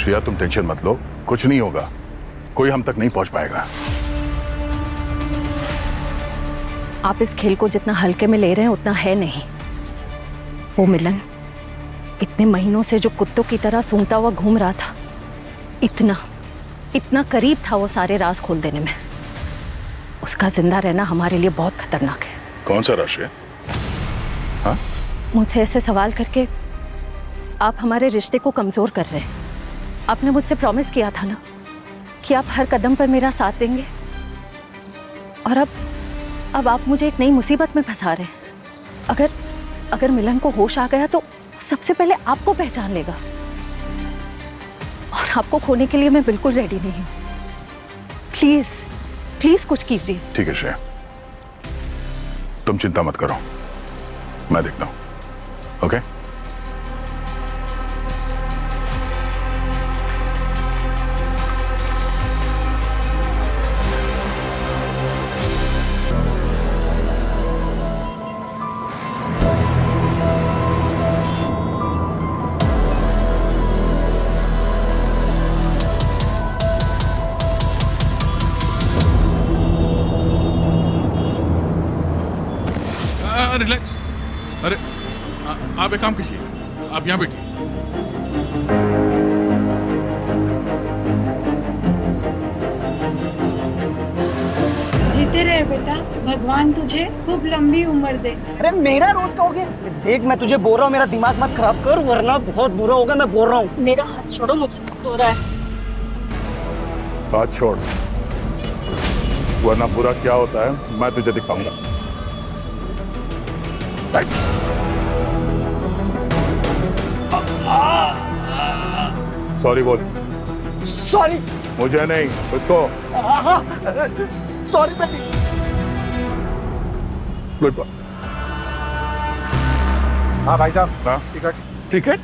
श्रेया तुम टेंशन मत लो, कुछ नहीं होगा, कोई हम तक नहीं पहुंच पाएगा। आप इस खेल को जितना हल्के में ले रहे हैं उतना है नहीं। वो मिलन इतने महीनों से जो कुत्तों की तरह सूंघता हुआ घूम रहा था, इतना करीब था वो सारे राज खोल देने में। उसका जिंदा रहना हमारे लिए बहुत खतरनाक है। कौन सा राशि है? हाँ? मुझसे ऐसे सवाल करके आप हमारे रिश्ते को कमजोर कर रहे हैं। आपने मुझसे प्रॉमिस किया था ना कि आप हर कदम पर मेरा साथ देंगे, और अब आप मुझे एक नई मुसीबत में फंसा रहे हैं। अगर मिलन को होश आ गया तो सबसे पहले आपको पहचान लेगा, और आपको खोने के लिए मैं बिल्कुल रेडी नहीं हूं। प्लीज कुछ कीजिए। ठीक है श्रेया, तुम चिंता मत करो, मैं देखता हूं। ओके? रिलैक्स। अरे आप एक काम कीजिए, आप यहाँ बैठिए। जीते रहे बेटा, भगवान तुझे खूब लंबी उम्र दे। अरे मेरा रोज कहोगे? देख मैं तुझे बोल रहा हूँ, मेरा दिमाग मत खराब कर वरना बहुत बुरा होगा। मैं बोल रहा हूँ। मेरा हाथ छोड़ो, मुझे दर्द हो रहा है। हाथ छोड़, वरना बुरा क्या होता है मैं तुझे दिखाऊंगा। सॉरी बोल। सॉरी। मुझे नहीं, उसको। Sorry baby. Good boy. हाँ भाई साहब, हाँ? टिकट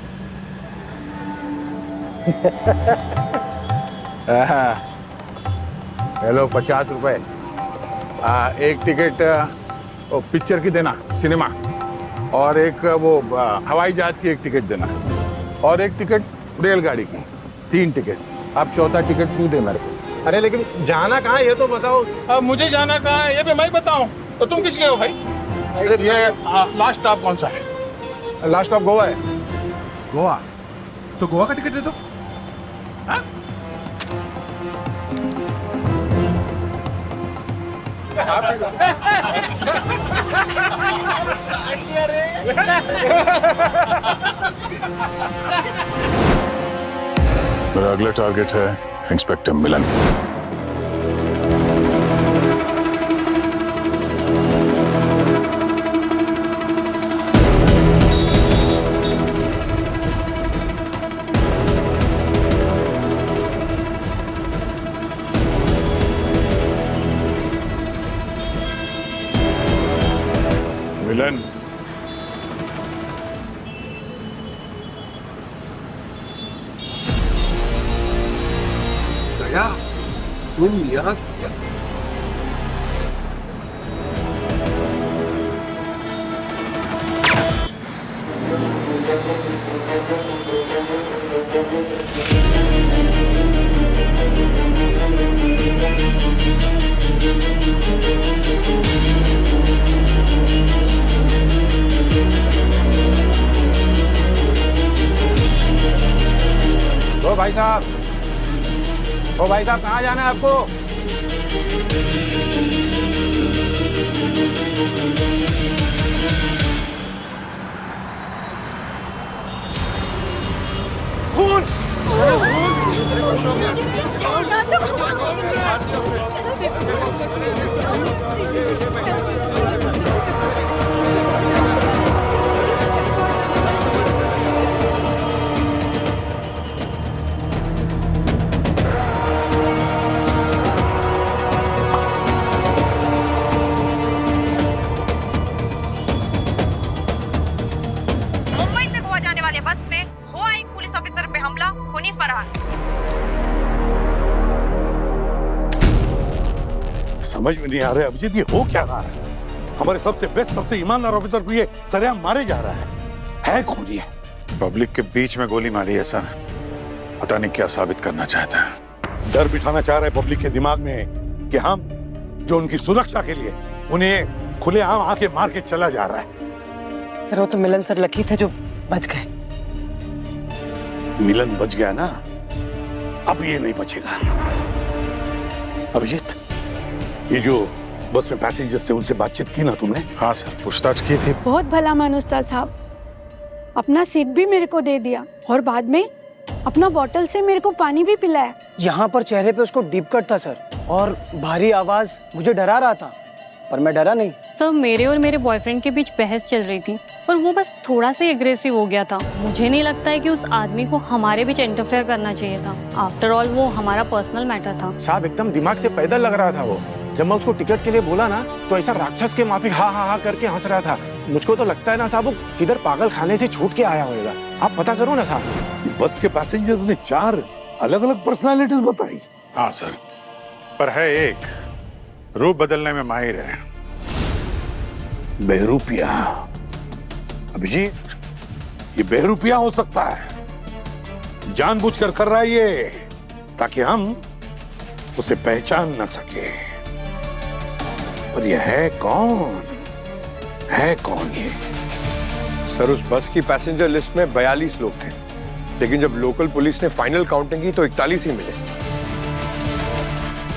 हेलो 50 रुपए। एक टिकट पिक्चर की देना, सिनेमा, और एक वो हवाई जहाज की एक टिकट देना, और एक टिकट रेलगाड़ी की। 3 टिकट। अब चौथा टिकट तू दे मेरे को। अरे लेकिन जाना कहाँ है ये तो बताओ। अब मुझे जाना कहाँ है ये भी मैं बताऊं, तो तुम किस लिए हो भाई? ये लास्ट स्टॉप कौन सा है? लास्ट स्टॉप गोवा है। गोवा? तो गोवा का टिकट दे दो। हाँ? मेरा अगला टारगेट है इंस्पेक्टर मिलन। मिलन, दया, तुम यहाँ क्या? ओ भाई साहब, ओ भाई साहब, कहाँ जाना है आपको? मुंबई से गोवा जाने वाले बस में हुआ एक पुलिस ऑफिसर पे हमला, खूनी फरार। समझ में नहीं आ रहा है अभिजीत, ये हो क्या रहा है? हमारे सबसे बेस्ट, सबसे ईमानदार ऑफिसर को ये सरेआम मारे जा रहा है खूनी है। पब्लिक के बीच में गोली मारी है सर। पता नहीं क्या साबित करना चाहता है। डर बिठाना चाह रहे पब्लिक के दिमाग में कि हम जो उनकी सुरक्षा के लिए उन्हें खुलेआम आके मार के चला जा रहा है। सर वो तो मिलन सर लकी थे जो बच गए। मिलन बच गया ना, अब ये नहीं बचेगा। अभिजीत, ये जो बस में पैसेंजर्स से उनसे बातचीत की ना तुमने? हाँ सर, पूछताछ की थी। बहुत भला मानुस था साहब, अपना सीट भी मेरे को दे दिया और बाद में अपना बोतल से मेरे को पानी भी पिलाया। यहाँ पर चेहरे पे उसको डीप कट था सर, और भारी आवाज मुझे डरा रहा था, पर मैं डरा नहीं। सर मेरे और मेरे बॉयफ्रेंड के बीच बहस चल रही थी और वो बस थोड़ा सा एग्रेसिव हो गया था। मुझे नहीं लगता है कि उस आदमी को हमारे बीच इंटरफेयर करना चाहिए था। आफ्टर ऑल वो हमारा पर्सनल मैटर था। साहब एकदम दिमाग से पैदल लग रहा था वो। जब मैं उसको टिकट के लिए बोला ना तो ऐसा राक्षस के माफिक हा हा हा करके हंस रहा था। मुझको तो लगता है ना साहब वो किधर पागल खाने से छूट के आया होगा। आप पता करो ना साहब। बस के पैसेंजर्स ने 4 अलग-अलग पर्सनालिटीज बताई। हाँ सर, पर है एक रूप बदलने में माहिर है। बहरूपिया। अभिजीत, ये बहरूपिया हो सकता है, जानबूझकर कर रहा है ये ताकि हम उसे पहचान न सके। पर ये है कौन? है कौन ये? सर उस बस की पैसेंजर लिस्ट में 42 लोग थे, लेकिन जब लोकल पुलिस ने फाइनल काउंटिंग की तो 41 ही मिले।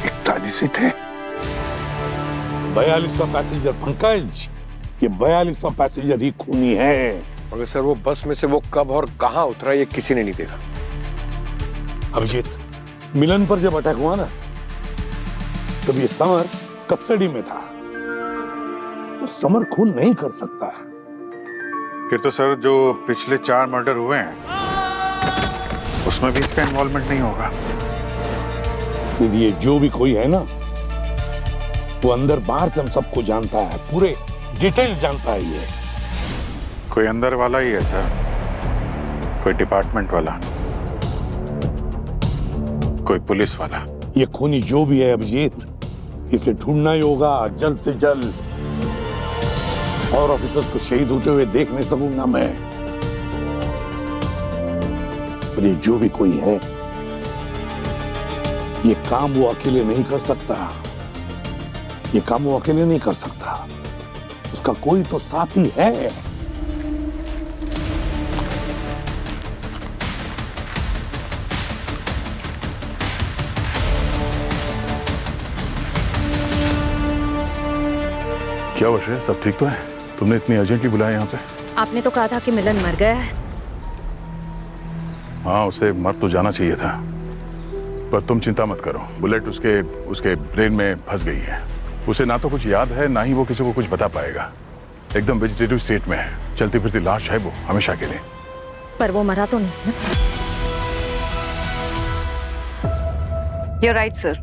41 ही थे। 42वां पैसेंजर पंकज, ये 42वां पैसेंजर ही खूनी है। मगर सर वो बस में से वो कब और कहां उतरा ये किसी ने नहीं देखा। अभिजीत, मिलन पर जब अटैक हुआ ना तब ये समर कस्टडी में था। तो समर खून नहीं कर सकता। फिर तो सर जो पिछले 4 मर्डर हुए हैं उसमें भी इसका इन्वॉल्वमेंट नहीं होगा। फिर ये जो भी कोई है ना वो अंदर बाहर से हम सबको जानता है, पूरे डिटेल जानता है। ये कोई अंदर वाला ही है सर, कोई डिपार्टमेंट वाला, कोई पुलिस वाला। ये खूनी जो भी है अभिजीत, इसे ढूंढना ही होगा जल्द से जल्द। और ऑफिसर्स को शहीद होते हुए देख नहीं सकूंगा मैं। पर ये जो भी कोई है, ये काम वो अकेले नहीं कर सकता। ये काम वो अकेले नहीं कर सकता, उसका कोई तो साथी है। क्या वजह है? सब ठीक तो है? तुमने इतनी अर्जेंटली बुलाया यहाँ पे? आपने तो कहा था कि मिलन मर गया है। हाँ, उसे मर तो जाना चाहिए था, पर तुम चिंता मत करो। बुलेट उसके ब्रेन में फंस गई है। उसे ना तो कुछ याद है, ना ही वो किसी को कुछ बता पाएगा। एकदम वेजिटेटिव स्टेट में है, चलती फिरती लाश है वो हमेशा के लिए। पर वो मरा तो नहीं ना? You're right, sir.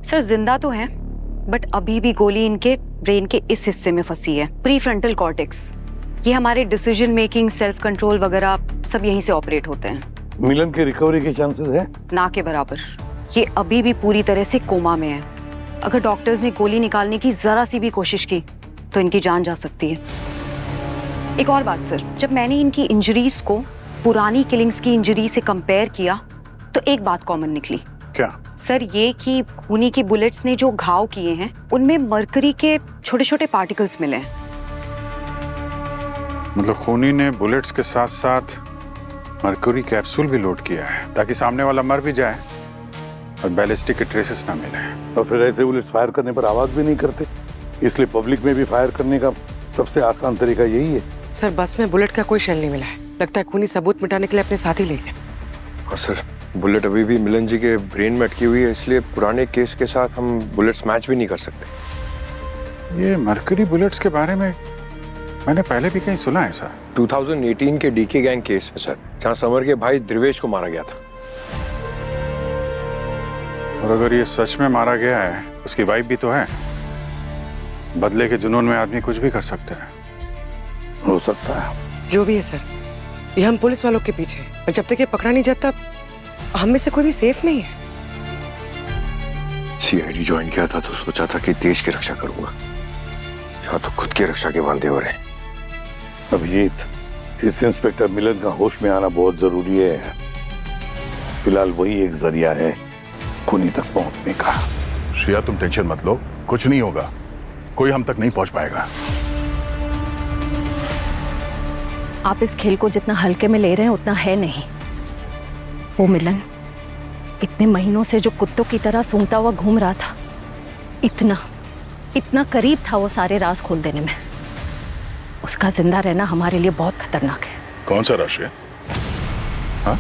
सर जिंदा तो है, बट अभी भी गोली इनके ब्रेन के इस हिस्से में फंसी है, प्रीफ्रंटल कॉर्टेक्स। ये हमारे डिसीजन मेकिंग, सेल्फ कंट्रोल वगैरह सब यहीं से ऑपरेट होते हैं। मिलन के रिकवरी के चांसेस है? ना के बराबर। ये अभी भी पूरी तरह से कोमा में है। अगर डॉक्टर्स ने गोली निकालने की जरा सी भी कोशिश की तो इनकी जान जा सकती है। एक और बात सर, जब मैंने इनकी इंजरीज को पुरानी किलिंग्स की इंजरी से कंपेयर किया तो एक बात कॉमन निकली। क्या सर? ये कि खूनी की बुलेट्स ने जो घाव किए हैं उनमें मरकरी के छोटे छोटे पार्टिकल्स मिले हैं। मतलब खूनी ने बुलेट्स के साथ साथ मरकरी कैप्सूल भी लोड किया है ताकि सामने वाला मर भी जाए और बैलिस्टिक के ट्रेसेस ना मिले। और फिर ऐसे बुलेट्स फायर करने पर आवाज भी नहीं करते, इसलिए पब्लिक में भी फायर करने का सबसे आसान तरीका यही है। सर बस में बुलेट का कोई शेल नहीं मिला है, लगता है खूनी सबूत मिटाने के लिए अपने साथ ही ले गए। और सर बुलेट अभी भी मिलन जी के ब्रेन में अटकी हुई है, इसलिए पुराने केस के साथ हम बुलेट्स मैच भी नहीं कर सकते। ये मरकरी बुलेट्स के बारे में मैंने पहले भी कहीं सुना है सर। 2018 के डीके गैंग केस में सर, जहां समर के भाई द्रिवेश को मारा गया था। और अगर ये सच में मारा गया है, उसकी वाइफ भी तो है। बदले के जुनून में आदमी कुछ भी कर सकता है। हो सकता है। जो भी है सर, ये हम पुलिस वालों के पीछे, और जब तक ये पकड़ा नहीं जाता हम में से कोई भी सेफ नहीं है। सीआईडी ज्वाइन किया था तो सोचा था कि देश की रक्षा करूंगा, यहाँ तो खुद की रक्षा के वादे हो रहे। अभिजीत, इस इंस्पेक्टर मिलन का होश में आना बहुत जरूरी है। फिलहाल वही एक जरिया है खूनी तक पहुंचने का। श्रेया तुम टेंशन मत लो, कुछ नहीं होगा, कोई हम तक नहीं पहुंच पाएगा। आप इस खेल को जितना हल्के में ले रहे हैं उतना है नहीं। वो मिलन इतने महीनों से जो कुत्तों की तरह सूंघता हुआ घूम रहा था, इतना करीब था वो सारे राज खोल देने में। उसका जिंदा रहना हमारे लिए बहुत खतरनाक है। कौन सा राशि? हाँ?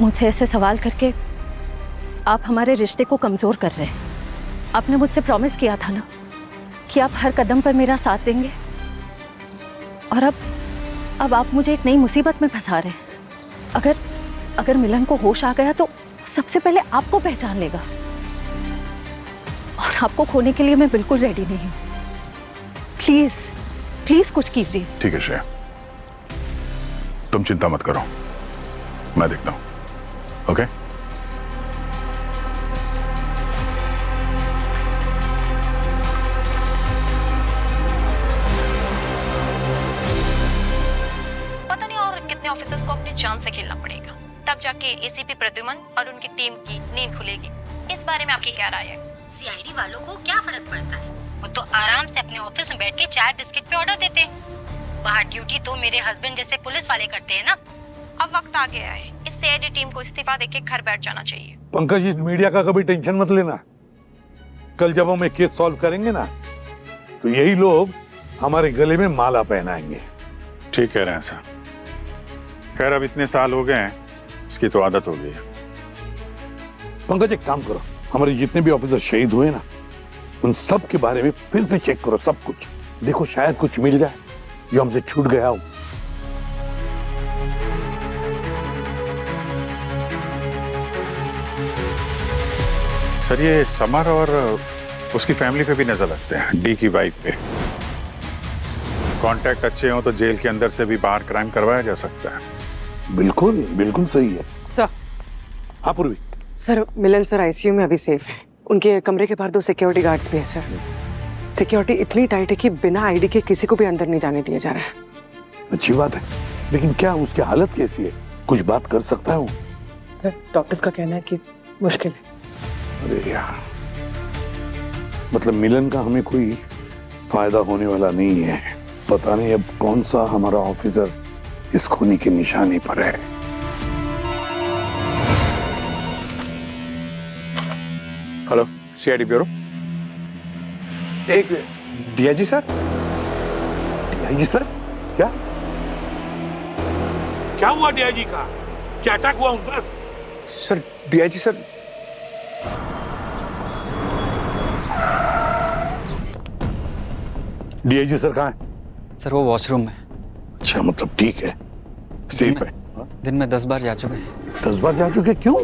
मुझसे ऐसे सवाल करके आप हमारे रिश्ते को कमजोर कर रहे हैं। आपने मुझसे प्रॉमिस किया था ना कि आप हर कदम पर मेरा साथ देंगे, और अब आप मुझे एक नई मुसीबत में फंसा रहे हैं। अगर मिलन को होश आ गया तो सबसे पहले आपको पहचान लेगा, और आपको खोने के लिए मैं बिल्कुल रेडी नहीं हूं। प्लीज कुछ कीजिए। ठीक है श्रेया, तुम चिंता मत करो, मैं देखता हूं। ओके? पता नहीं और कितने ऑफिसर्स को अपनी जान से खेलना पड़ेगा, तब जाके एसीपी प्रद्युमन और उनकी टीम की नींद खुलेगी। इस बारे में आपकी क्या राय है? सीआईडी वालों को क्या फर्क पड़ता है? वो तो आराम से अपने ऑफिस में बैठ के चाय बिस्किट पे ऑर्डर देते हैं। बाहर ड्यूटी तो मेरे हस्बैंड जैसे पुलिस वाले करते हैं ना। अब वक्त आ गया है, इस सीआईडी टीम को इस्तीफा देके घर बैठ जाना चाहिए। पंकज, इस मीडिया का कभी टेंशन मत लेना। कल जब हम एक केस सॉल्व करेंगे ना, तो यही लोग हमारे गले में माला पहनाएंगे। ठीक कह रहे हैं सर। खैर अब इतने साल हो गए हैं, इसकी तो आदत हो गई है। पंकज, एक काम करो, हमारे जितने भी ऑफिसर शहीद हुए ना, उन सब के बारे में फिर से चेक करो, सब कुछ देखो, शायद कुछ मिल जाए जो हमसे छूट गया हो। सर ये समर और उसकी फैमिली पे भी नजर रखते हैं, डी की वाइफ पे। कांटेक्ट अच्छे हो तो जेल के अंदर से भी बाहर क्राइम करवाया जा सकता है। बिल्कुल बिल्कुल सही है सर। हाँ पूर्वी। सर मिलन सर आईसीयू में अभी सेफ है। उनके कमरे के बाहर 2 सिक्योरिटी गार्ड्स भी हैं सर। सिक्योरिटी इतनी टाइट है कि बिना आईडी के किसी को भी अंदर नहीं जाने दिया जा रहा है। अच्छी बात है, लेकिन क्या उसकी हालत कैसी है? कुछ बात कर सकता है वो? सर डॉक्टर्स का कहना है कि मुश्किल है। अरे यार, मतलब मिलन का हमें कोई फायदा होने वाला नहीं है। पता नहीं अब कौन सा हमारा ऑफिसर इस खूनी के निशाने पर है। Hello, CID bureau. एक डीआईजी सर। DIG sir? क्या क्या हुआ डीआईजी का? क्या अटैक हुआ उन पर? Sir DIG sir, DIG sir कहाँ है? सर वो वॉशरूम में। अच्छा, मतलब ठीक है, सेफ है। दिन में 10 बार जा चुके हैं। 10 बार जा चुके? क्यों?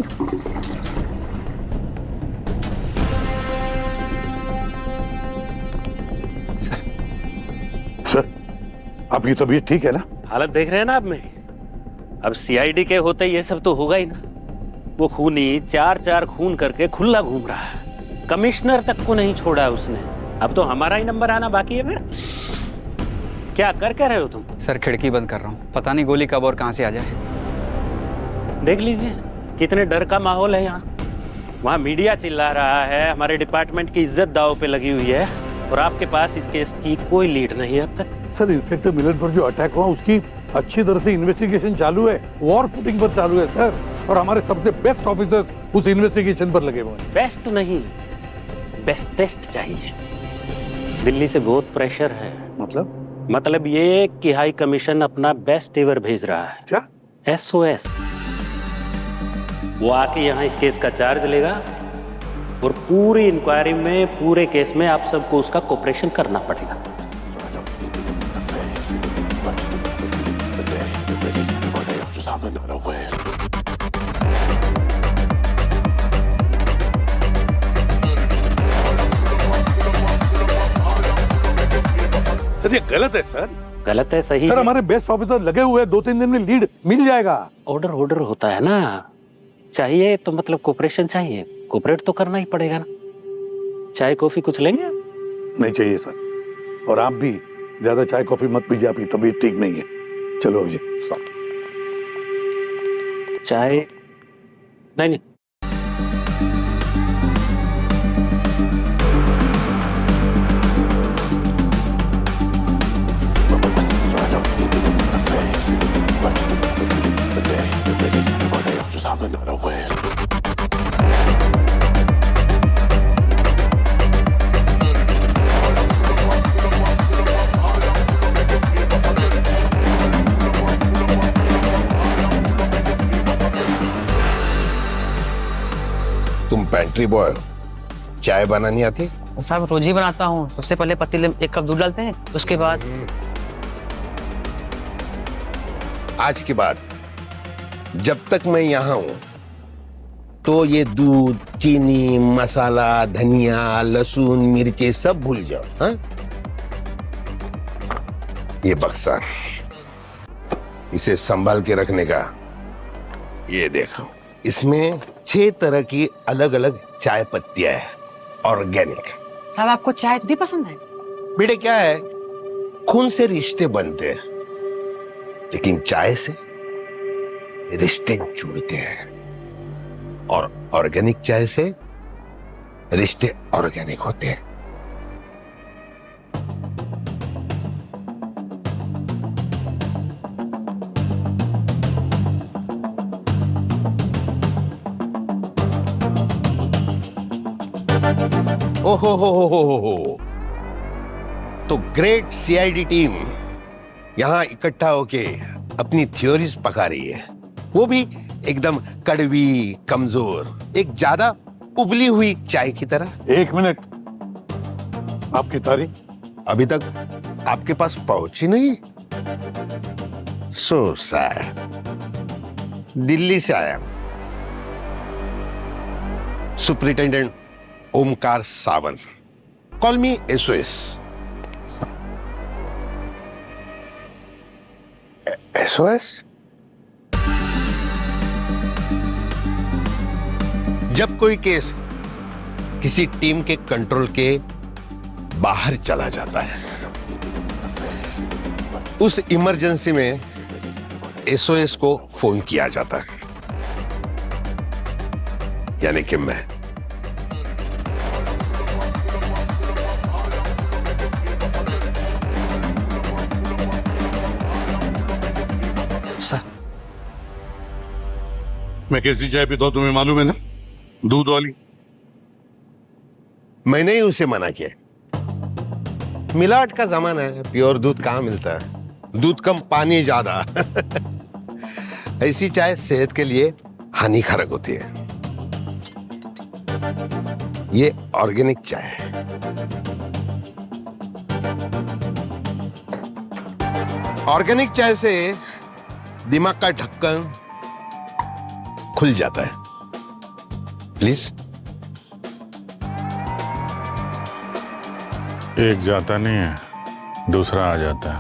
सर आपकी तबीयत ठीक है ना? हालत देख रहे हैं ना आप में। अब सीआईडी के होते ये सब तो होगा ही ना। वो खूनी 4 खून करके खुला घूम रहा है, कमिश्नर तक को नहीं छोड़ा उसने। अब तो हमारा ही नंबर आना बाकी है। फिर क्या कर रहे हो तुम? सर खिड़की बंद कर रहा हूँ, पता नहीं गोली कब और कहां से आ जाए। देख लीजिए कितने डर का माहौल है यहाँ। वहाँ मीडिया चिल्ला रहा है, हमारे डिपार्टमेंट की इज्जत दांव पे लगी हुई है, और आपके पास इस केस की कोई लीड नहीं है अब तक। सर इंस्पेक्टर मिलन पर जो अटैक हुआ उसकी अच्छी तरह से इन्वेस्टिगेशन चालू है, वॉर फुटिंग पर चालू है सर, और हमारे सबसे बेस्ट ऑफिसर्स उस इन्वेस्टिगेशन पर लगे हुए हैं। बेस्ट नहीं, बेस्टेस्ट चाहिए। दिल्ली से बहुत प्रेशर है। मतलब ये कि हाई कमीशन अपना बेस्ट एवर भेज रहा है। क्या? SOS। वो आके यहाँ इस केस का चार्ज लेगा, और पूरी इंक्वायरी में, पूरे केस में आप सबको उसका कोऑपरेशन करना पड़ेगा। ये गलत है सर। गलत है, सही सर है। हमारे बेस्ट ऑफिसर लगे हुए हैं, 2-3 दिन में लीड मिल जाएगा। ऑर्डर होता है ना, चाहिए तो मतलब कोऑपरेशन चाहिए, कोऑपरेट तो करना ही पड़ेगा ना। चाय कॉफी कुछ लेंगे? नहीं चाहिए सर, और आप भी ज्यादा चाय कॉफी मत पीजिए, आपकी तबीयत ठीक नहीं है। चलो अभिजीत। चाय नहीं नहीं, तुम पेंट्री बॉय हो, चाय बनानी आती? साहब रोज ही बनाता हूँ। सबसे पहले पतीले में 1 कप दूध डालते हैं, उसके बाद आज के बाद जब तक मैं यहाँ हूं तो ये दूध, चीनी, मसाला, धनिया, लहसुन, मिर्चे सब भूल जाओ। हाँ? ये बक्सा, इसे संभाल के रखने का। ये देखो, इसमें 6 तरह की अलग अलग चाय पत्तियां हैं, ऑर्गेनिक। साहब आपको चाय इतनी पसंद है? बेटे क्या है, खून से रिश्ते बनते हैं, लेकिन चाय से रिश्ते जुड़ते हैं, और ऑर्गेनिक चाय से रिश्ते ऑर्गेनिक होते हैं। हो। तो ग्रेट सीआईडी टीम यहां इकट्ठा होके अपनी थ्योरीज पका रही है, वो भी एकदम कड़वी, कमजोर, एक ज्यादा उबली हुई चाय की तरह। 1 मिनट, आपकी तारीफ अभी तक आपके पास पहुंची नहीं? So sad. दिल्ली से आया सुपरिटेंडेंट ओमकार सावंत, कॉल मी एसओएस। एसओएस? जब कोई केस किसी टीम के कंट्रोल के बाहर चला जाता है, उस इमरजेंसी में एसओएस को फोन किया जाता है, यानी कि मैं। मैं कैसी चाय पीता हूं तुम्हें मालूम है ना? दूध वाली। मैंने ही उसे मना किया। मिलावट का जमाना है, प्योर दूध कहां मिलता है? दूध कम, पानी ज्यादा। ऐसी चाय सेहत के लिए हानिकारक होती है। ये ऑर्गेनिक चाय है। ऑर्गेनिक चाय से दिमाग का ढक्कन खुल जाता है। प्लीज। एक जाता नहीं है, दूसरा आ जाता है।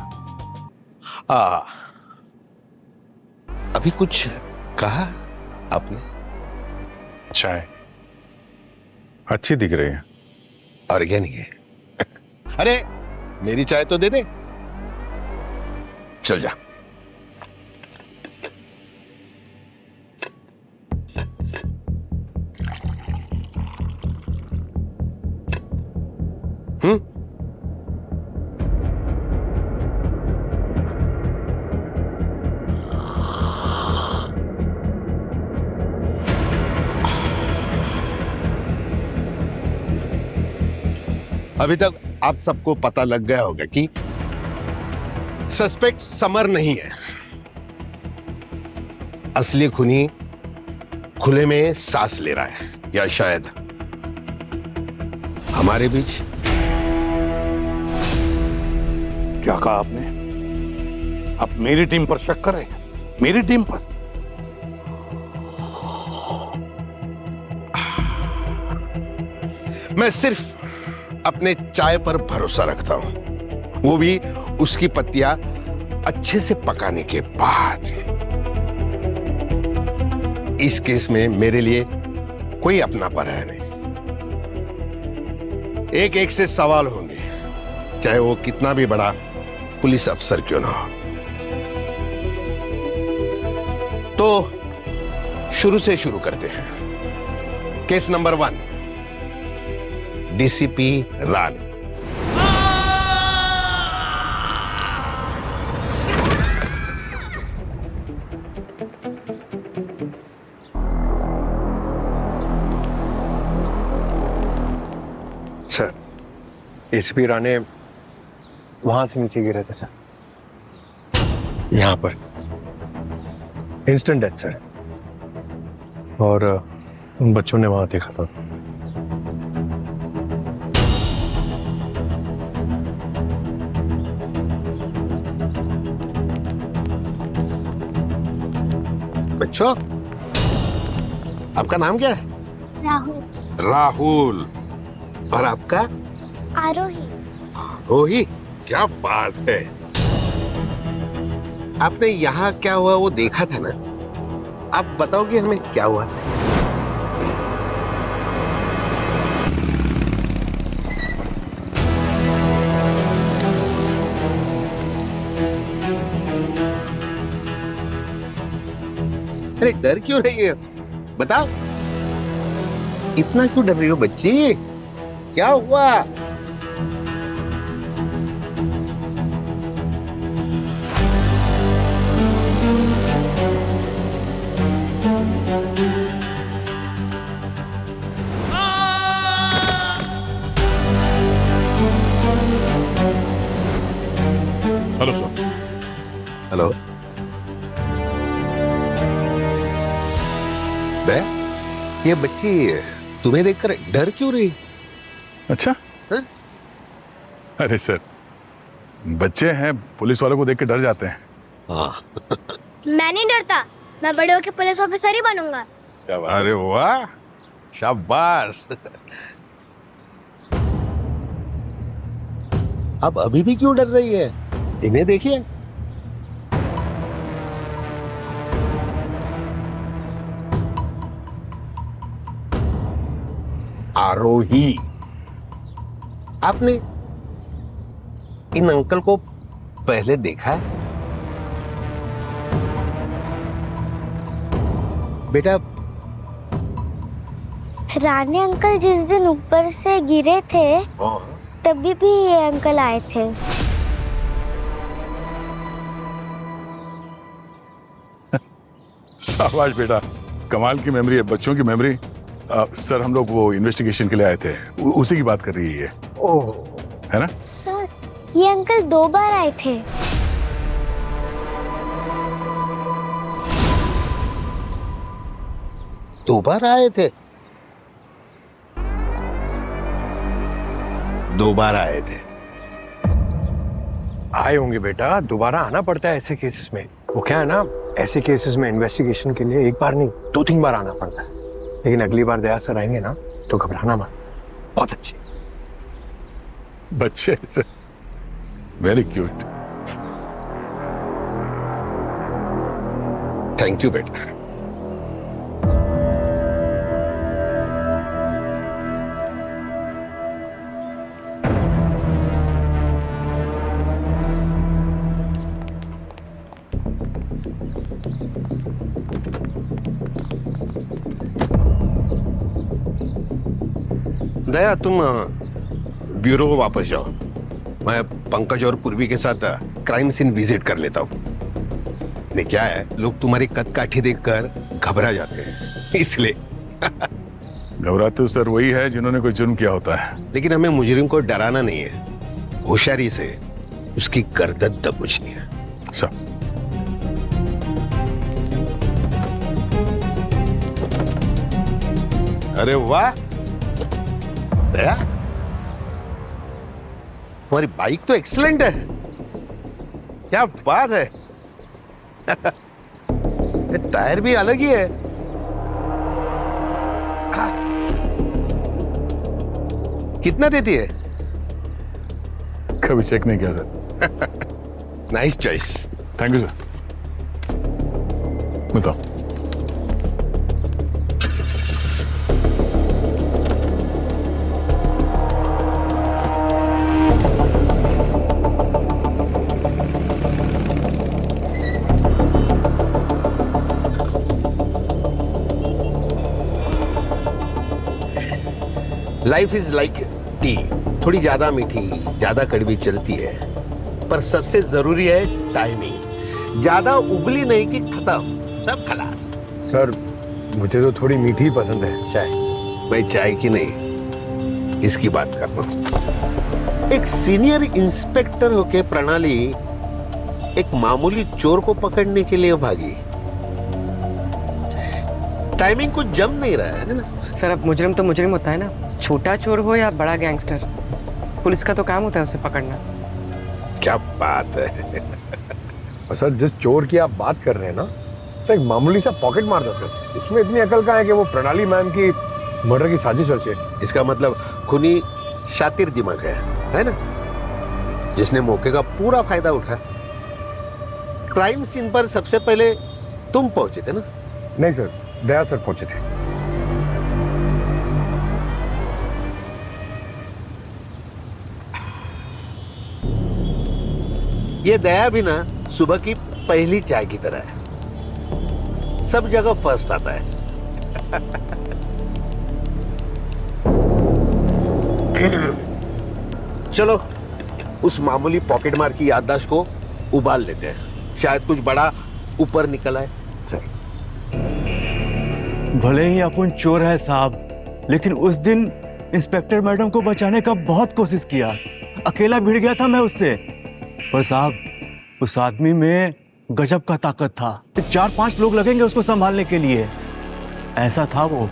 अभी कुछ कहा आपने? चाय अच्छी दिख रही है। ऑर्गेनिक है। अरे मेरी चाय तो दे दे। चल जा। अभी तक आप सबको पता लग गया होगा कि सस्पेक्ट समर नहीं है। असली खूनी खुले में सांस ले रहा है, या शायद हमारे बीच। क्या कहा आपने? आप मेरी टीम पर शक कर रहे हैं? मेरी टीम पर? मैं सिर्फ अपने चाय पर भरोसा रखता हूं, वो भी उसकी पत्तियां अच्छे से पकाने के बाद। इस केस में मेरे लिए कोई अपनापन है नहीं। एक एक से सवाल होंगे, चाहे वो कितना भी बड़ा पुलिस अफसर क्यों ना हो। तो शुरू से शुरू करते हैं। केस नंबर 1, डीसीपी रान। सर, एसीपी राणे वहां से नीचे गिरे थे सर, यहाँ पर इंस्टेंट डेथ सर, और उन बच्चों ने वहां देखा था। बच्चों, आपका नाम क्या है? राहुल। राहुल। और आपका? आरोही। रोही, क्या बात है। आपने यहाँ क्या हुआ वो देखा था ना? आप बताओगे हमें क्या हुआ? अरे डर क्यों रही है? बताओ, इतना क्यों डर रही हो बच्ची? क्या हुआ? Hello sir. हेलो। ये बच्ची तुम्हें देखकर डर क्यों रही? अच्छा? अरे सर, बच्चे हैं, पुलिस वालों को देख के डर जाते हैं। हाँ। मैं नहीं डरता, मैं बड़े होकर पुलिस ऑफिसर ही बनूंगा। अरे वाह, शाबाश। अब अभी भी क्यों डर रही है? इन्हें देखिए। आरोही, आपने इन अंकल को पहले देखा है? बेटा, रानी अंकल जिस दिन ऊपर से गिरे थे तभी भी ये अंकल आए थे। शाबाश बेटा, कमाल की मेमोरी है, बच्चों की मेमोरी। सर, हम लोग वो इन्वेस्टिगेशन के लिए आए थे, उसी की बात कर रही है ये। ओह, है ना? सर, ये अंकल 2 बार आए थे। दो बार आए थे? 2 बार आए थे? आए होंगे बेटा, दोबारा आना पड़ता है ऐसे केसेस में। वो क्या है ना, ऐसे केसेस में इन्वेस्टिगेशन के लिए 1 बार नहीं 2-3 बार आना पड़ता है। लेकिन अगली बार दया सर आएंगे ना तो घबराना मत। बहुत अच्छी बच्चे sir, very cute. Thank you बेटा। दया, तुम ब्यूरो को वापस जाओ। मैं पंकज और पूर्वी के साथ क्राइम सीन विजिट कर लेता हूँ। नहीं, क्या है, लोग तुम्हारी कदकाठी देखकर घबरा जाते हैं, इसलिए। घबराते तो सर वही है जिन्होंने कोई जुर्म किया होता है। लेकिन हमें मुजरिम को डराना नहीं है, होशियारी से उसकी गर्दन दबोचनी है। सब अरे वाह दया, तुम्हारी बाइक तो एक्सीलेंट है। क्या बात है। ये टायर भी अलग ही है। कितना देती है? कभी चेक नहीं किया sir. Nice choice. Thank you sir. बताओ। लाइफ इज लाइक टी, थोड़ी ज्यादा मीठी ज्यादा कड़वी चलती है, पर सबसे जरूरी है टाइमिंग। ज्यादा उबली नहीं कि खत्म, सब खलास। सर मुझे तो थोड़ी मीठी पसंद है चाय। भाई चाय की नहीं, इसकी बात कर रहा हूं। एक सीनियर इंस्पेक्टर होके प्रणाली एक मामूली चोर को पकड़ने के लिए भागी। टाइमिंग कुछ जम नहीं रहा है ना। सर अब मुजरिम तो मुजरिम होता है ना, छोटा चोर हो या बड़ा गैंगस्टर, पुलिस का तो काम होता है उसे पकड़ना। क्या बात है। और सर जिस चोर की आप बात कर रहे हैं ना, तो एक मामूली सा पॉकेट मार था सर, इसमें इतनी अकल कहाँ है कि वो प्रणाली मैम की मर्डर की साजिश रचे। इसका मतलब खूनी शातिर दिमाग है ना, जिसने मौके का पूरा फायदा उठा। क्राइम सीन पर सबसे पहले तुम पहुंचे थे ना? नहीं सर, दया सर पहुंचे थे। ये दया भी ना सुबह की पहली चाय की तरह है, सब जगह फर्स्ट आता है। चलो उस मामूली पॉकेट मार की याददाश्त को उबाल लेते हैं, शायद कुछ बड़ा ऊपर निकल आए। सर भले ही अपन चोर है साहब, लेकिन उस दिन इंस्पेक्टर मैडम को बचाने का बहुत कोशिश किया। अकेला भिड़ गया था मैं उससे, पर साहब उस आदमी में गजब का ताकत था। 4-5 लोग लगेंगे उसको संभालने के लिए, ऐसा था वो।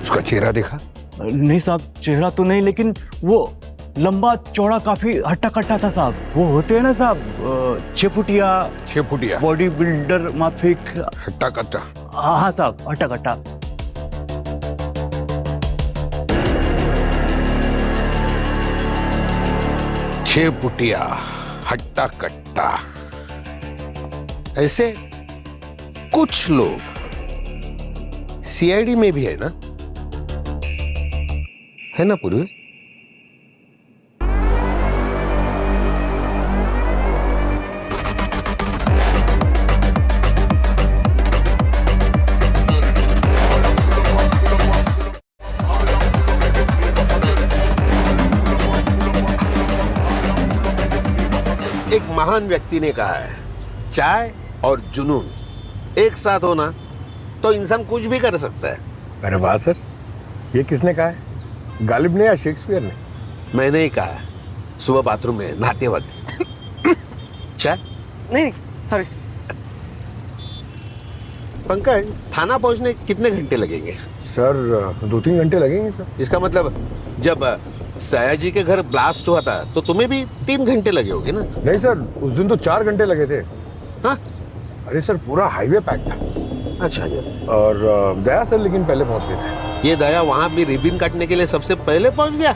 उसका चेहरा देखा? नहीं साहब, चेहरा तो नहीं, लेकिन वो लंबा चौड़ा काफी हट्टा कट्टा था साहब। वो होते हैं ना साहब 6 फुटिया बॉडी बिल्डर माफिक, हट्टा कट्टा। हाँ साहब, हट्टा कट्टा। छह फुटिया हट्टा कट्टा, ऐसे कुछ लोग सीआईडी में भी है ना पूर्वी? एक महान व्यक्ति ने कहा है, चाय और जुनून एक साथ होना तो इंसान कुछ भी कर सकता है। अरे वाह सर, ये किसने कहा है? गालिब ने या शेक्सपियर ने? मैंने ही कहा, सुबह बाथरूम में नहाते वक्त। चाय? नहीं, सॉरी। पंकज, थाना पहुंचने कितने घंटे लगेंगे? सर 2-3 घंटे लगेंगे सर। इसका मतलब जब सयाजी के घर ब्लास्ट हुआ था तो तुम्हें भी 3 घंटे लगे होंगे ना? नहीं सर, उस दिन तो 4 घंटे लगे थे। हाँ? अरे सर पूरा हाईवे पैक था। अच्छा जी। और दया सर लेकिन पहले पहुंच गए थे। ये दया वहां भी रिबन काटने के लिए सबसे पहले पहुंच गया?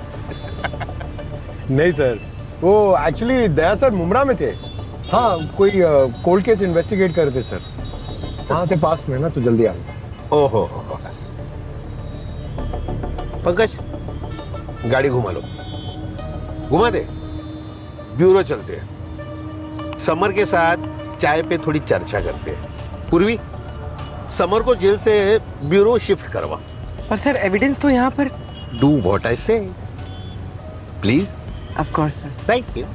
नहीं सर, वो एक्चुअली दया सर मुमरा में थे। हाँ, कोई कोल्ड केस इन्वेस्टिगेट कर रहे थे सर, वहां से पास में ना, तो जल्दी आ गए। ओहो। पंकज, गाड़ी घुमा लो। घुमा दे, ब्यूरो चलते हैं। समर के साथ चाय पे थोड़ी चर्चा करते हैं। पूर्वी, समर को जेल से ब्यूरो शिफ्ट करवा। पर सर एविडेंस तो यहाँ पर। डू व्हाट आई से please. Of course sir. Thank you.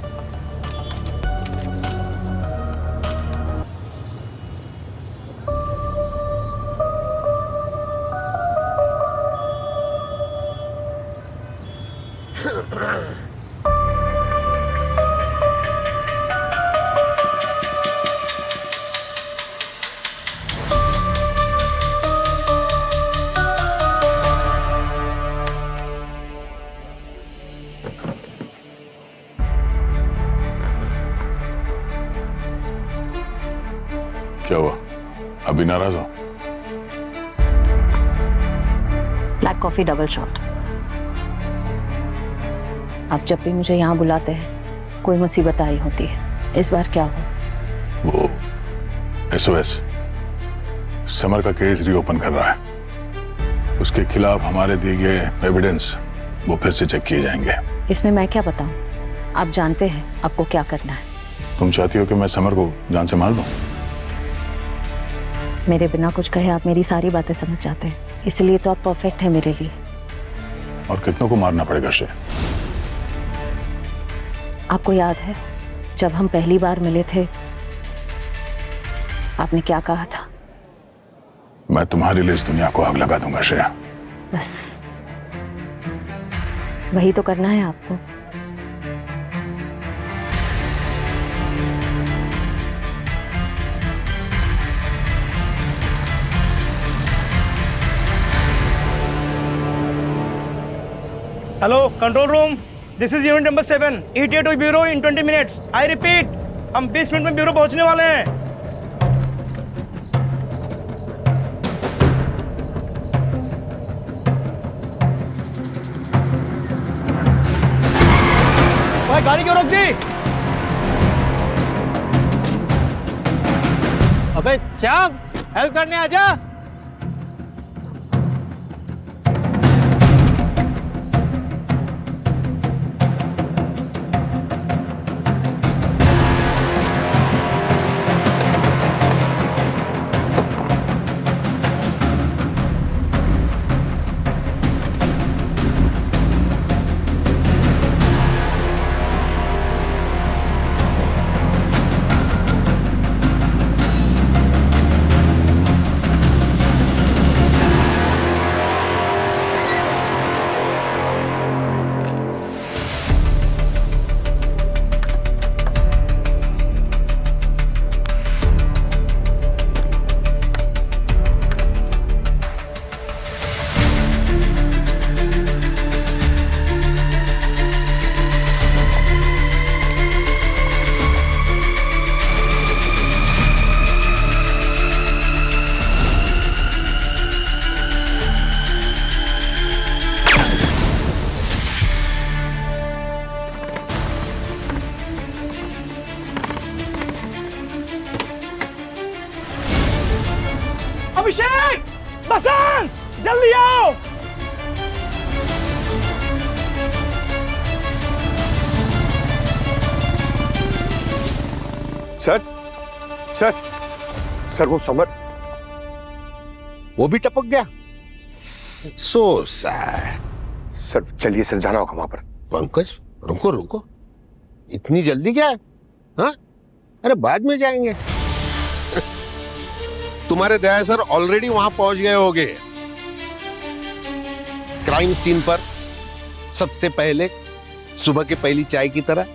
क्या हुआ, अभी नाराज हो? Black coffee double shot. आप जब भी मुझे यहाँ बुलाते हैं कोई मुसीबत आई होती है, इस बार क्या हो? वो SOS समर का केस रीओपन कर रहा है, उसके खिलाफ हमारे दिए गए एविडेंस वो फिर से चेक किए जाएंगे। इसमें मैं क्या बताऊं? आप जानते हैं आपको क्या करना है। तुम चाहती हो कि मैं समर को जान से मार दूं? मेरे बिना कुछ कहे आप मेरी सारी बातें समझ जाते हैं, इसलिए तो आप परफेक्ट है मेरे लिए। और कितनों को मारना पड़ेगा श्रेय? आपको याद है जब हम पहली बार मिले थे आपने क्या कहा था? मैं तुम्हारे लिए इस दुनिया को आग लगा दूंगा श्रेया। बस वही तो करना है आपको। Hello control room, this is unit number 7, ETA to bureau in 20 minutes. I repeat, हम 20 मिनट में ब्यूरो पहुंचने वाले हैं। भाई गाड़ी क्यों रोक दी? अबे श्याम, हेल्प करने आजा। अभिषेक, बसंत, जल्दी आओ। सर सर सर वो समर, वो भी टपक गया। So sad. सर चलिए सर, जाना होगा वहां पर। पंकज रुको रुको, इतनी जल्दी क्या है? हाँ, अरे बाद में जाएंगे। तुम्हारे दया सर ऑलरेडी वहां पहुंच गए होंगे, क्राइम सीन पर सबसे पहले, सुबह के पहली चाय की तरह।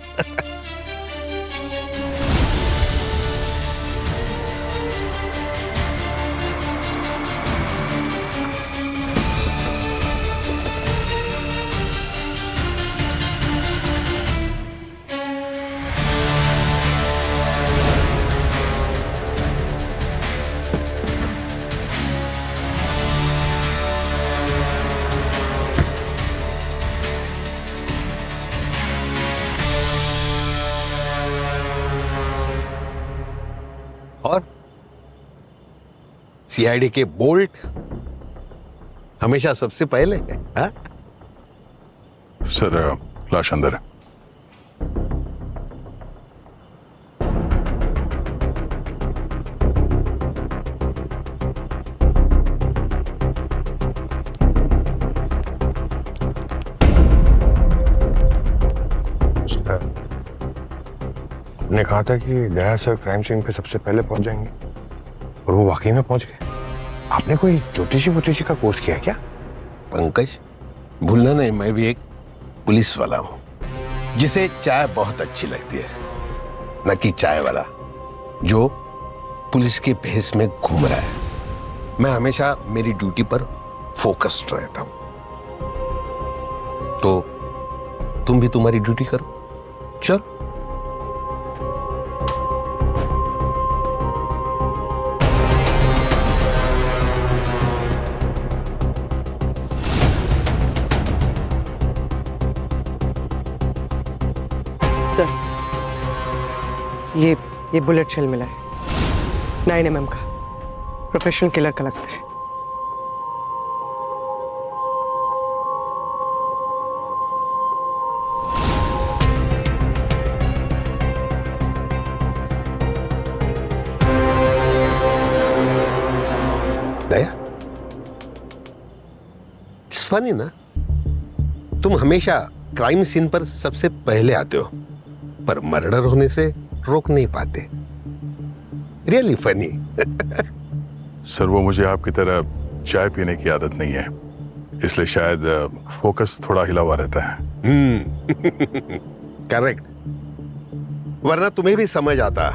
और सीआईडी के बोल्ट हमेशा सबसे पहले है। हाँ? सर लाश अंदर है। ने कहा था कि दया सर क्राइम सीन पे सबसे पहले पहुंच जाएंगे, और वो वाकई में पहुंच गए। आपने कोई ज्योतिषी का कोर्स किया क्या? पंकज भूलना नहीं, मैं भी एक पुलिस वाला हूं जिसे चाय बहुत अच्छी लगती है, न कि चाय वाला जो पुलिस के भेष में घूम रहा है। मैं हमेशा मेरी ड्यूटी पर फोकस्ड रहता हूं, तो तुम भी तुम्हारी ड्यूटी करो। चलो। सर, ये बुलेट शेल मिला है 9 mm का, प्रोफेशनल किलर का लगता है। दया, इट्स फनी ना, तुम हमेशा क्राइम सीन पर सबसे पहले आते हो, पर मर्डर होने से रोक नहीं पाते। Really funny. सर वो मुझे आपकी तरह चाय पीने की आदत नहीं है, इसलिए शायद फोकस थोड़ा हिला हुआ रहता है। करेक्ट। वरना तुम्हें भी समझ आता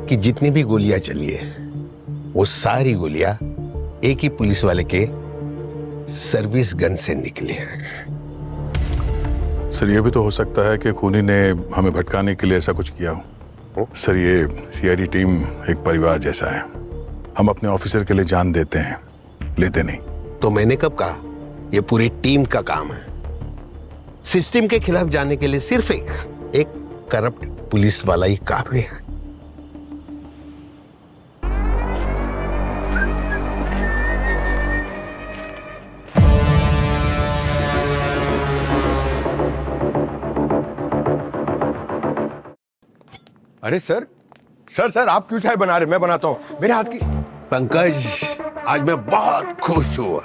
कि जितनी भी गोलियां चली है वो सारी गोलियां एक ही पुलिस वाले के सर्विस गन से निकली है। सर ये भी तो हो सकता है कि खूनी ने हमें भटकाने के लिए ऐसा कुछ किया हो। सर ये सीआईडी टीम एक परिवार जैसा है, हम अपने ऑफिसर के लिए जान देते हैं, लेते नहीं। तो मैंने कब कहा ये पूरी टीम का काम है। सिस्टम के खिलाफ जाने के लिए सिर्फ एक करप्ट पुलिस वाला ही काफी है। अरे सर सर सर आप क्यों चाय बना रहे? मैं बनाता हूं, मेरे हाथ की। पंकज आज मैं बहुत खुश हूं।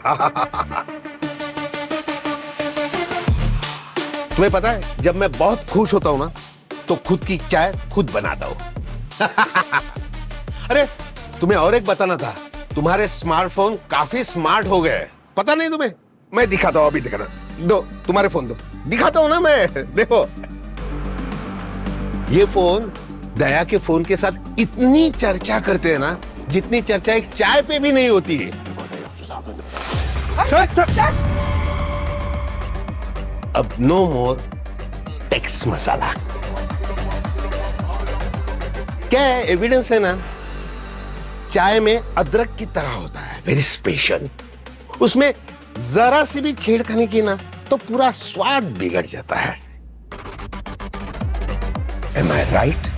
तुम्हें पता है जब मैं बहुत खुश होता हूं ना तो खुद की चाय खुद बनाता हूं। अरे तुम्हें और एक बताना था, तुम्हारे स्मार्टफोन काफी स्मार्ट हो गए। पता नहीं तुम्हें? मैं दिखाता हूं, अभी दिखाना दो, तुम्हारे फोन दो, दिखाता हूं ना मैं। देखो ये फोन दया के फोन के साथ इतनी चर्चा करते हैं ना जितनी चर्चा एक चाय पे भी नहीं होती है। अब नो मोर टेक्स्ट मसाला। क्या है? एविडेंस है ना, चाय में अदरक की तरह होता है, वेरी स्पेशल। उसमें जरा सी भी छेड़खानी की ना तो पूरा स्वाद बिगड़ जाता है। Am I right?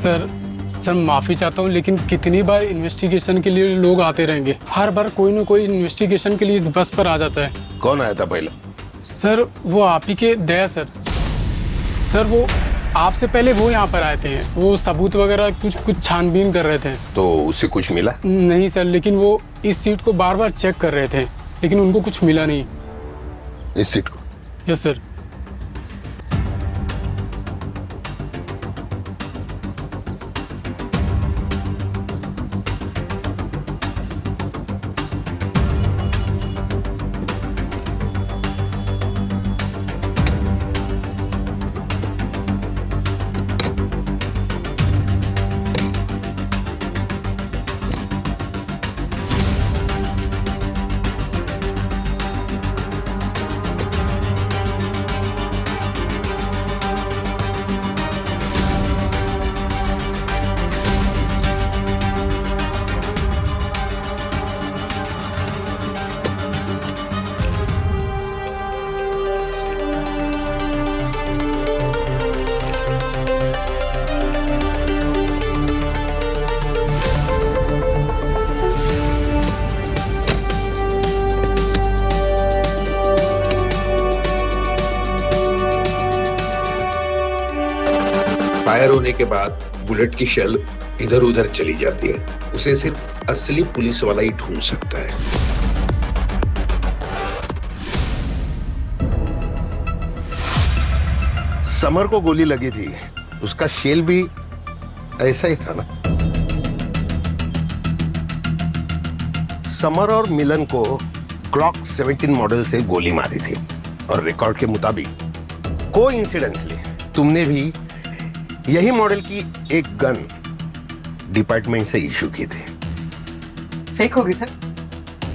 सर माफ़ी चाहता हूँ, लेकिन कितनी बार इन्वेस्टिगेशन के लिए लोग आते रहेंगे? हर बार कोई ना कोई इन्वेस्टिगेशन के लिए इस बस पर आ जाता है। कौन आया था पहले? सर वो आप ही के दया सर। सर वो आपसे पहले वो यहाँ पर आए थे, वो सबूत वगैरह कुछ छानबीन कर रहे थे। तो उससे कुछ मिला? नहीं सर, लेकिन वो इस सीट को बार बार चेक कर रहे थे, लेकिन उनको कुछ मिला नहीं। इस सीट को? Yes sir. फायर होने के बाद बुलेट की शेल इधर उधर चली जाती है, उसे सिर्फ असली पुलिस वाला ही ढूंढ सकता है। समर को गोली लगी थी, उसका शेल भी ऐसा ही था ना। समर और मिलन को ग्लॉक 17 मॉडल से गोली मारी थी और रिकॉर्ड के मुताबिक कोइंसिडेंटली तुमने भी यही मॉडल की एक गन डिपार्टमेंट से इशू की थी। फेक होगी सर,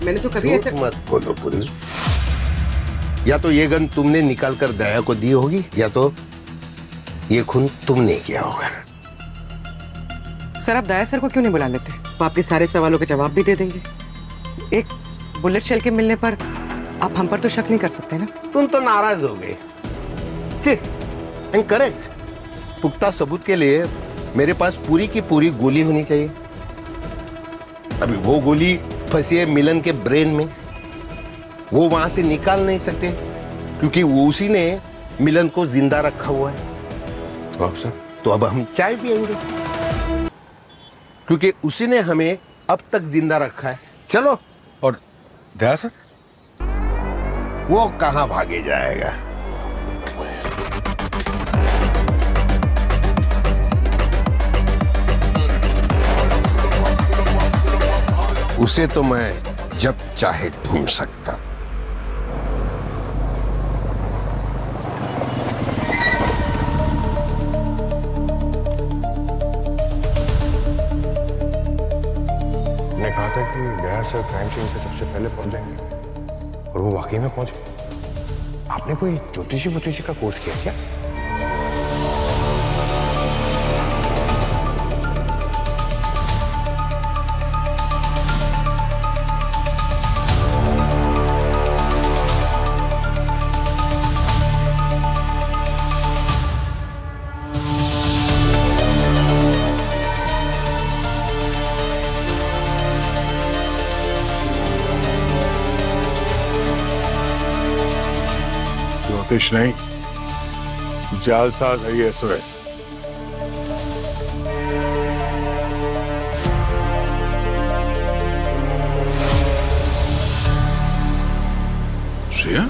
मैंने तो कभी ऐसे। मत बोलो पूरी। या तो ये गन तुमने निकाल कर दया को दी होगी, या तो ये खून तुमने किया होगा। सर आप दया सर को क्यों नहीं बुला लेते? वो आपके सारे सवालों के जवाब भी दे देंगे। एक बुलेट शेल के मिलने पर आप हम पर तो शक नहीं कर सकते ना? तुम तो नाराज हो गए। करेक्ट। पुख्ता सबूत के लिए मेरे पास पूरी की पूरी गोली होनी चाहिए। अभी वो गोली फंसी है मिलन के ब्रेन में, वो वहां से निकाल नहीं सकते क्योंकि वो उसी ने मिलन को जिंदा रखा हुआ है। तो आप सर? तो अब हम चाय पियेंगे, क्योंकि उसी ने हमें अब तक जिंदा रखा है। चलो। और दया सर? वो कहां भागे जाएगा। उसे तो मैं जब चाहे ढूंढ सकता। ने कहा था कि दया सर क्राइम सीन पे सबसे पहले पहुंच जाएंगे, और वो वाकई में पहुंच गए। आपने कोई ज्योतिषी का कोर्स किया क्या? ज्योतिष नहीं, जालसाज है ये SOS। Shreya?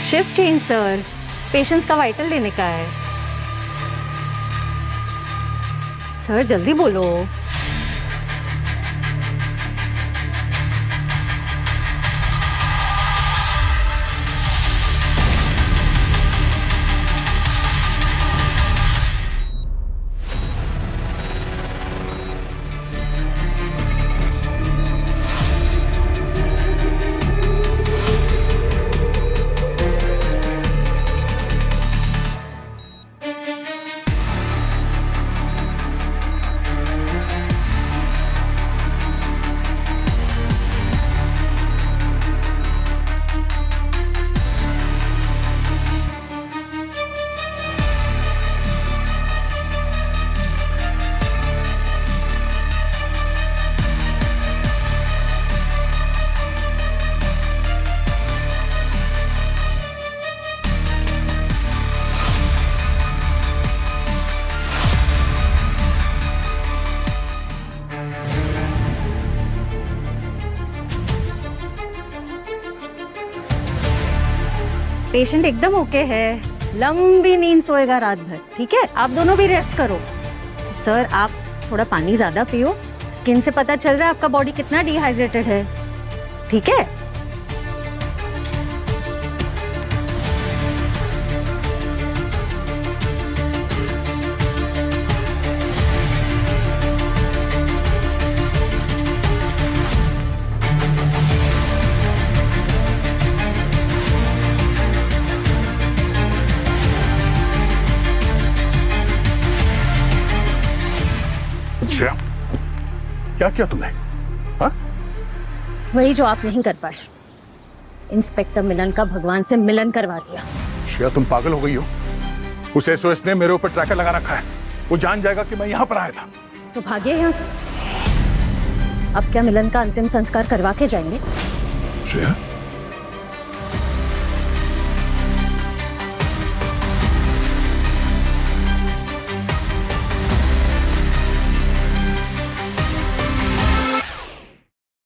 Shift change sir, patients का वाइटल लेने का है। सर जल्दी बोलो। पेशेंट एकदम ओके है, लंबी नींद सोएगा रात भर। ठीक है, आप दोनों भी रेस्ट करो। सर आप थोड़ा पानी ज्यादा पियो, स्किन से पता चल रहा है आपका बॉडी कितना डिहाइड्रेटेड है। ठीक है? अच्छा, क्या किया तुमने? हाँ? वही जो आप नहीं कर पाए। इंस्पेक्टर मिलन का भगवान से मिलन करवा दिया। श्रेया तुम पागल हो गई हो। उस SOS ने मेरे ऊपर ट्रैकर लगा रखा है। वो जान जाएगा कि मैं यहाँ पर आया था। तो भागिए यहाँ से। अब क्या मिलन का अंतिम संस्कार करवा के जाएंगे? श्रेया